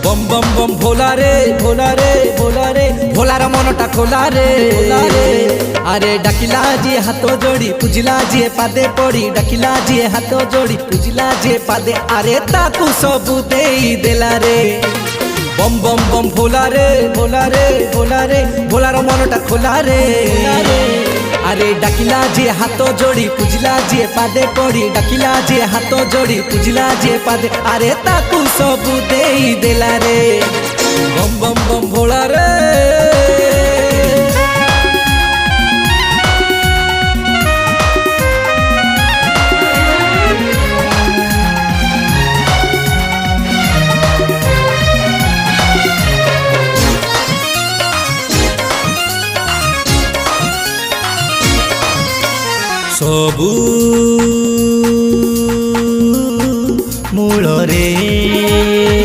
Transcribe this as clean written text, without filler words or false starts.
बम बम बम भोला रे भोला रे भोला रे भोलार मनटा खोला रे अरे डाकिला जी हाथ जोड़ी पूजिला जी पादे पड़ी डाकिला जी हाथ जोड़ी पूजिला जी पादे अरे ताकू सबू देई देला रे बम बम बम भोला रे भोला रे भोला रे भोलार मनटा खोला रे अरे डाकिला जी हाथ जोड़ी पूजिला जी पादे पड़ी डाकिला जी हाथ जोड़ी पूजिला जी पादे अरे ताकू सबू देई देला रे बम बम बम भोला रे सबू मूल रे